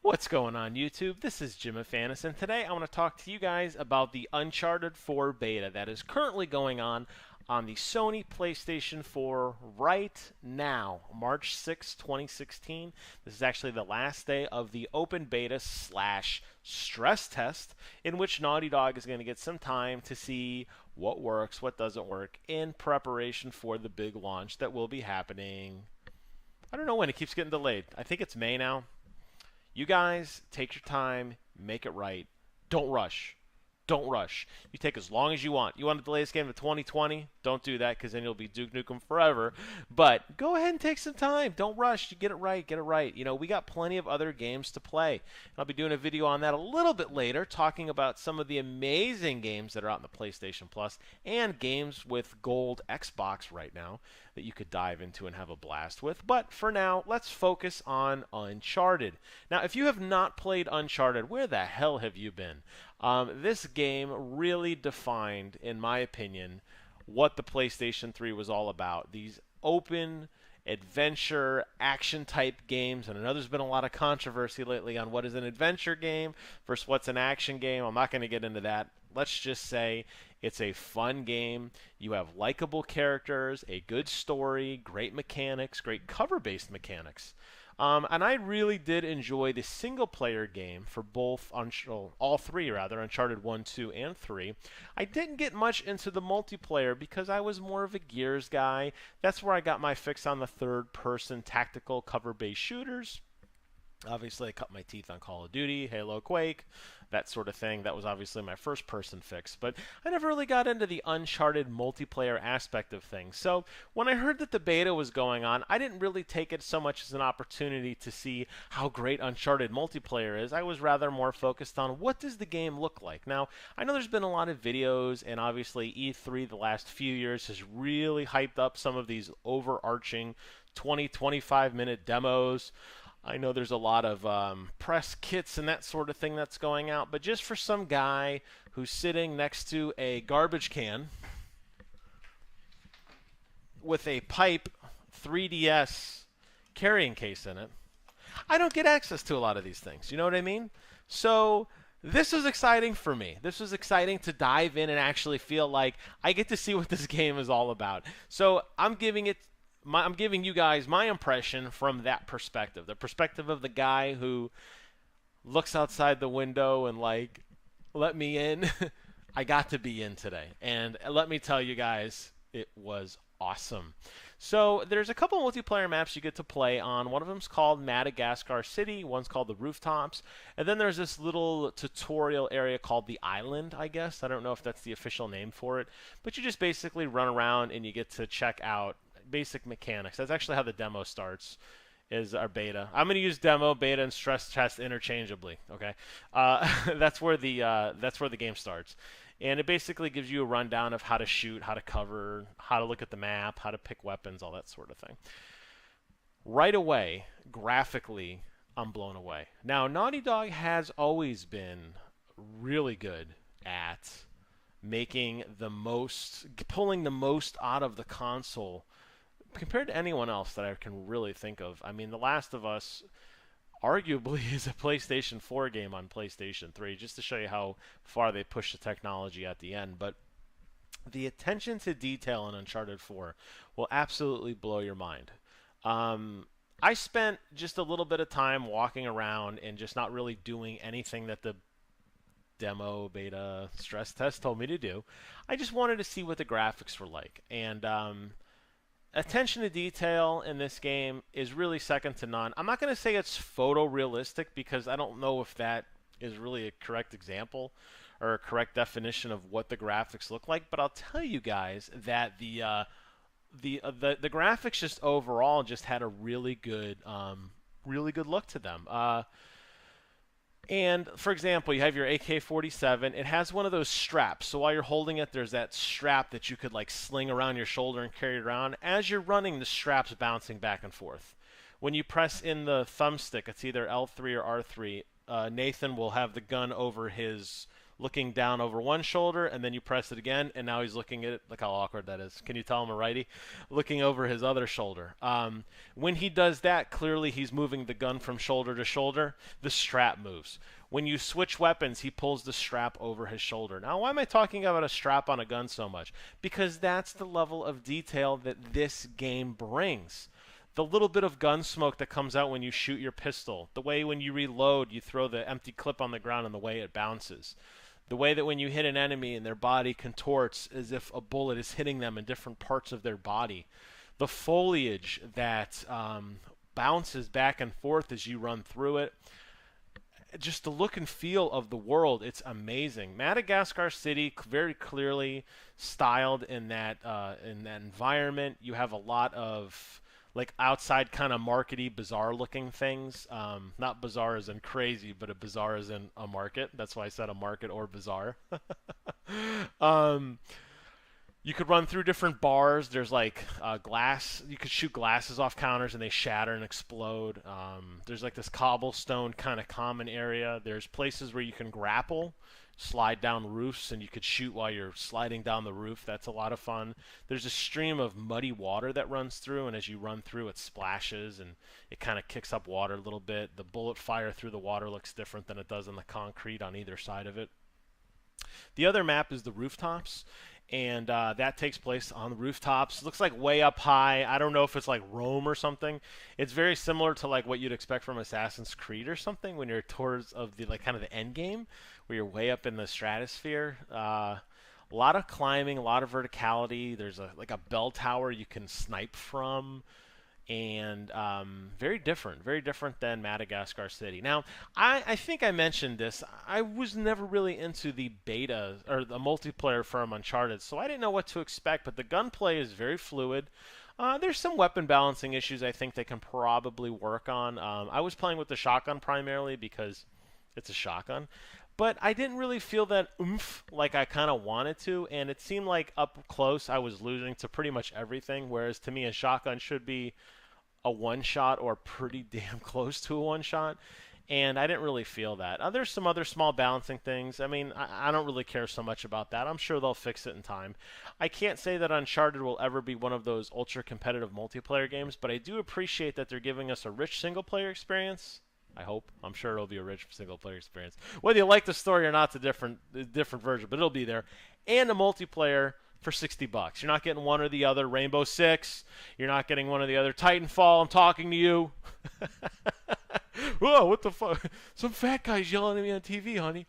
What's going on, YouTube? This is Jim Fanis, and today I want to talk to you guys about the Uncharted 4 beta that is currently going on the Sony PlayStation 4 right now, March 6, 2016. This is actually the last day of the open beta slash stress test, in which Naughty Dog is going to get some time to see what works, what doesn't work, in preparation for the big launch that will be happening. I don't know when. It keeps getting delayed. I think it's May now. You guys take your time, make it right. Don't rush. Don't rush. You take as long as you want. You want to delay this game to 2020? Don't do that, because then you'll be Duke Nukem forever. But go ahead and take some time. Don't rush. You get it right. Get it right. You know, we got plenty of other games to play. I'll be doing a video on that a little bit later, talking about some of the amazing games that are out in the PlayStation Plus and games with gold Xbox right now that you could dive into and have a blast with. But for now, let's focus on Uncharted. Now, if you have not played Uncharted, where the hell have you been? This game really defined, in my opinion, what the PlayStation 3 was all about. These open adventure action type games, and I know there's been a lot of controversy lately on what is an adventure game versus what's an action game. I'm not going to get into that. Let's just say it's a fun game. You have likable characters, a good story, great mechanics, great cover-based mechanics. And I really did enjoy the single-player game for both, all three rather, Uncharted 1, 2, and 3. I didn't get much into the multiplayer because I was more of a Gears guy. That's where I got my fix on the third-person tactical cover-based shooters. Obviously, I cut my teeth on Call of Duty, Halo, Quake, that sort of thing. That was obviously my first-person fix. But I never really got into the Uncharted multiplayer aspect of things. So when I heard that the beta was going on, I didn't really take it so much as an opportunity to see how great Uncharted multiplayer is. I was rather more focused on what does the game look like. Now, I know there's been a lot of videos, and obviously E3 the last few years has really hyped up some of these overarching 20-25-minute demos. I know there's a lot of press kits and that sort of thing that's going out, but just for some guy who's sitting next to a garbage can with a pipe 3DS carrying case in it, I don't get access to a lot of these things. You know what I mean? So this was exciting for me. This was exciting to dive in and actually feel like I get to see what this game is all about. So I'm giving you guys my impression from that perspective. The perspective of the guy who looks outside the window and like, let me in. I got to be in today. And let me tell you guys, it was awesome. So there's a couple multiplayer maps you get to play on. One of them's called Madagascar City. One's called the Rooftops. And then there's this little tutorial area called the Island, I guess. I don't know if that's the official name for it. But you just basically run around and you get to check out basic mechanics. That's actually how the demo starts, is our beta. I'm going to use demo, beta, and stress test interchangeably. Okay, that's where the game starts, and it basically gives you a rundown of how to shoot, how to cover, how to look at the map, how to pick weapons, all that sort of thing. Right away, graphically, I'm blown away. Now, Naughty Dog has always been really good at pulling the most out of the console compared to anyone else that I can really think of. I mean, The Last of Us arguably is a PlayStation 4 game on PlayStation 3, just to show you how far they push the technology at the end. But the attention to detail in Uncharted 4 will absolutely blow your mind. I spent just a little bit of time walking around and just not really doing anything that the demo, beta, stress test told me to do. I just wanted to see what the graphics were like. And attention to detail in this game is really second to none. I'm not going to say it's photorealistic because I don't know if that is really a correct example or a correct definition of what the graphics look like, but I'll tell you guys that the graphics just overall just had a really good look to them. And, for example, you have your AK-47. It has one of those straps. So while you're holding it, there's that strap that you could, like, sling around your shoulder and carry it around. As you're running, the strap's bouncing back and forth. When you press in the thumbstick, it's either L3 or R3, Nathan will have the gun over his looking down over one shoulder, and then you press it again, and now he's looking at it. Look how awkward that is. Can you tell I'm a righty? Looking over his other shoulder. When he does that, clearly he's moving the gun from shoulder to shoulder. The strap moves. When you switch weapons, he pulls the strap over his shoulder. Now, why am I talking about a strap on a gun so much? Because that's the level of detail that this game brings. The little bit of gun smoke that comes out when you shoot your pistol, the way when you reload you throw the empty clip on the ground and the way it bounces, the way that when you hit an enemy and their body contorts as if a bullet is hitting them in different parts of their body, the foliage that bounces back and forth as you run through it, just the look and feel of the world, it's amazing. Madagascar City, very clearly styled in that environment. You have a lot of like outside kind of markety, bizarre looking things. Not bizarre as in crazy, but a bizarre as in a market. That's why I said a market or bizarre. You could run through different bars. There's like glass. You could shoot glasses off counters and they shatter and explode. There's like this cobblestone kind of common area. There's places where you can grapple, slide down roofs, and you could shoot while you're sliding down the roof. That's a lot of fun. There's a stream of muddy water that runs through, and as you run through, it splashes and it kind of kicks up water a little bit. The bullet fire through the water looks different than it does in the concrete on either side of it. The other map is the rooftops, and that takes place on the rooftops. It looks like way up high. I don't know if it's like Rome or something. It's very similar to like what you'd expect from Assassin's Creed or something when you're towards of the like kind of the end game, where you're way up in the stratosphere. A lot of climbing, a lot of verticality. There's like a bell tower you can snipe from. And very different than Madagascar City. Now, I think I mentioned this. I was never really into the beta or the multiplayer from Uncharted, so I didn't know what to expect, but the gunplay is very fluid. There's some weapon balancing issues I think they can probably work on. I was playing with the shotgun primarily because it's a shotgun. But I didn't really feel that oomph like I kind of wanted to, and it seemed like up close I was losing to pretty much everything, whereas to me a shotgun should be a one-shot or pretty damn close to a one-shot, and I didn't really feel that. There's some other small balancing things. I mean, I don't really care so much about that. I'm sure they'll fix it in time. I can't say that Uncharted will ever be one of those ultra-competitive multiplayer games, but I do appreciate that they're giving us a rich single-player experience. I hope. I'm sure it'll be a rich single-player experience. Whether you like the story or not, it's a different version, but it'll be there. And a multiplayer for $60. You're not getting one or the other. Rainbow Six. You're not getting one or the other. Titanfall. I'm talking to you. Whoa, what the fuck? Some fat guy's yelling at me on TV, honey.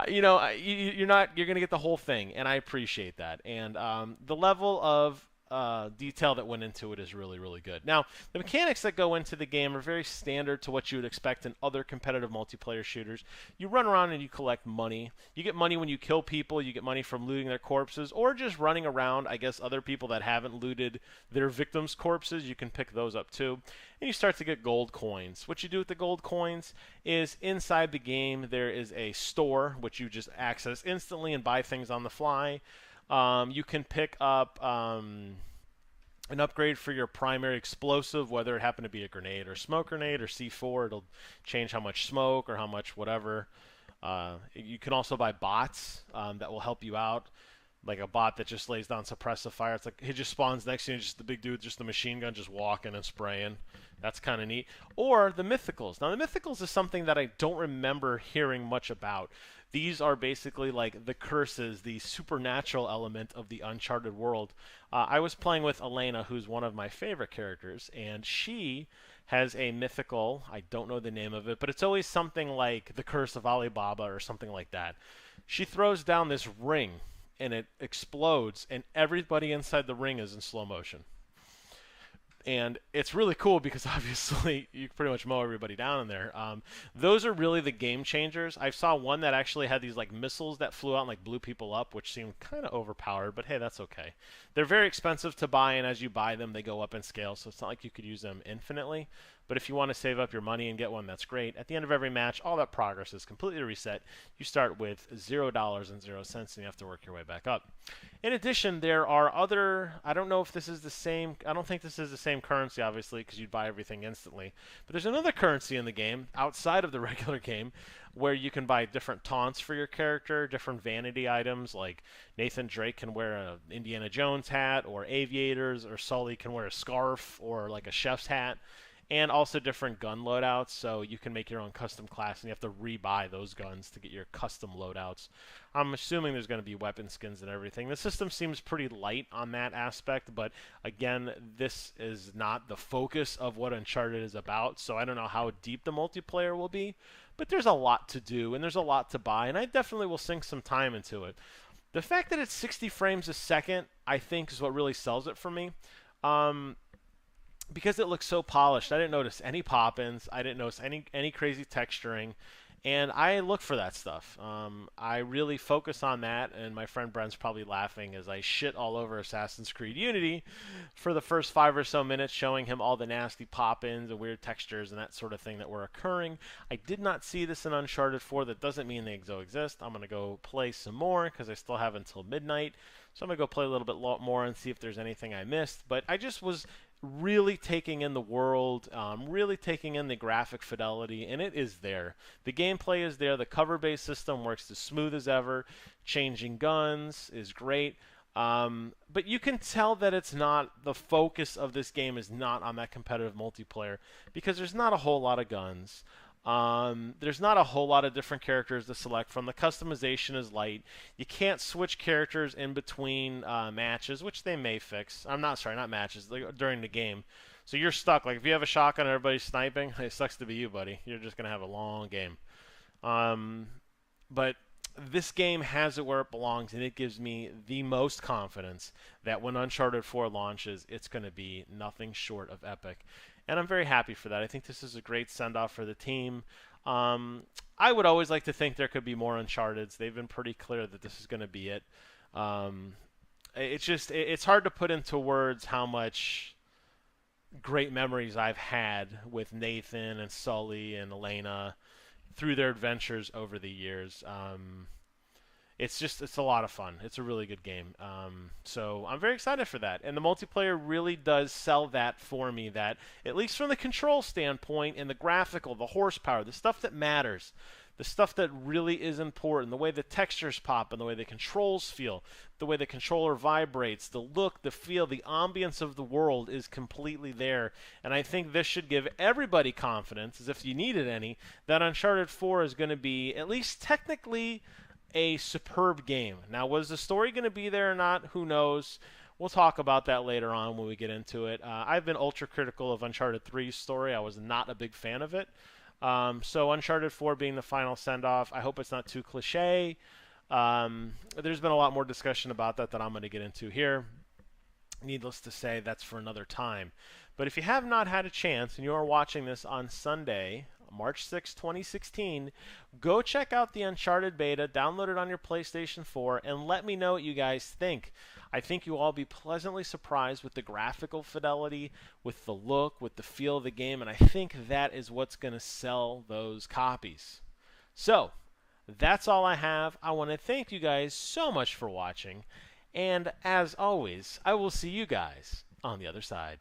You're going to get the whole thing, and I appreciate that. And the level of detail that went into it is really, really good. Now, the mechanics that go into the game are very standard to what you would expect in other competitive multiplayer shooters. You run around and you collect money. You get money when you kill people. You get money from looting their corpses or just running around. I guess other people that haven't looted their victims' corpses, you can pick those up too. And you start to get gold coins. What you do with the gold coins is inside the game there is a store which you just access instantly and buy things on the fly. You can pick up an upgrade for your primary explosive, whether it happen to be a grenade or smoke grenade or C4. It'll change how much smoke or how much whatever. You can also buy bots that will help you out, like a bot that just lays down suppressive fire. It's like he just spawns next to you, just the big dude, just the machine gun, just walking and spraying. That's kind of neat. Or the mythicals. Now, the mythicals is something that I don't remember hearing much about. These are basically like the curses, the supernatural element of the Uncharted world. I was playing with Elena, who's one of my favorite characters, and she has a mythical, I don't know the name of it, but it's always something like the Curse of Alibaba or something like that. She throws down this ring, and it explodes, and everybody inside the ring is in slow motion. And it's really cool because obviously you pretty much mow everybody down in there. Those are really the game changers. I saw one that actually had these like missiles that flew out and like blew people up, which seemed kind of overpowered, but hey, that's okay. They're very expensive to buy, and as you buy them, they go up in scale, so it's not like you could use them infinitely. But if you want to save up your money and get one, that's great. At the end of every match, all that progress is completely reset. You start with $0.00, and you have to work your way back up. In addition, there are other, I don't know if this is the same, I don't think this is the same currency, obviously, because you'd buy everything instantly. But there's another currency in the game, outside of the regular game, where you can buy different taunts for your character, different vanity items, like Nathan Drake can wear an Indiana Jones hat, or aviators, or Sully can wear a scarf, or like a chef's hat, and also different gun loadouts, so you can make your own custom class, and you have to rebuy those guns to get your custom loadouts. I'm assuming there's going to be weapon skins and everything. The system seems pretty light on that aspect, but again, this is not the focus of what Uncharted is about, so I don't know how deep the multiplayer will be, but there's a lot to do, and there's a lot to buy, and I definitely will sink some time into it. The fact that it's 60 frames a second, I think, is what really sells it for me. Because it looks so polished, I didn't notice any pop-ins. I didn't notice any crazy texturing, and I look for that stuff. I really focus on that, and my friend Brent's probably laughing as I shit all over Assassin's Creed Unity for the first 5 or so minutes, showing him all the nasty pop-ins and weird textures and that sort of thing that were occurring. I did not see this in Uncharted 4. That doesn't mean they don't exist. I'm going to go play some more because I still have until midnight. So I'm going to go play a little bit more and see if there's anything I missed. But I just was really taking in the world, really taking in the graphic fidelity, and it is there. The gameplay is there. The cover-based system works as smooth as ever. Changing guns is great. But you can tell that it's not, the focus of this game is not on that competitive multiplayer because there's not a whole lot of guns. There's not a whole lot of different characters to select from. The customization is light. You can't switch characters in between matches, which they may fix. Not matches, like, during the game. So you're stuck. Like, if you have a shotgun and everybody's sniping, it sucks to be you, buddy. You're just going to have a long game. But this game has it where it belongs, and it gives me the most confidence that when Uncharted 4 launches, it's going to be nothing short of epic. And I'm very happy for that. I think this is a great send-off for the team. I would always like to think there could be more Uncharteds. They've been pretty clear that this is going to be it. It's hard to put into words how much great memories I've had with Nathan and Sully and Elena through their adventures over the years. It's a lot of fun. It's a really good game. So I'm very excited for that. And the multiplayer really does sell that for me, that at least from the control standpoint and the graphical, the horsepower, the stuff that matters, the stuff that really is important, the way the textures pop and the way the controls feel, the way the controller vibrates, the look, the feel, the ambience of the world is completely there. And I think this should give everybody confidence, as if you needed any, that Uncharted 4 is going to be at least technically a superb game. Now, was the story going to be there or not? Who knows? We'll talk about that later on when we get into it. I've been ultra critical of Uncharted 3's story. I was not a big fan of it. So Uncharted 4 being the final send-off, I hope it's not too cliche. There's been a lot more discussion about that I'm going to get into here. Needless to say, that's for another time. But if you have not had a chance and you are watching this on Sunday, March 6, 2016, go check out the Uncharted beta, download it on your PlayStation 4, and let me know what you guys think. I think you'll all be pleasantly surprised with the graphical fidelity, with the look, with the feel of the game, and I think that is what's going to sell those copies. So, that's all I have. I want to thank you guys so much for watching, and as always, I will see you guys on the other side.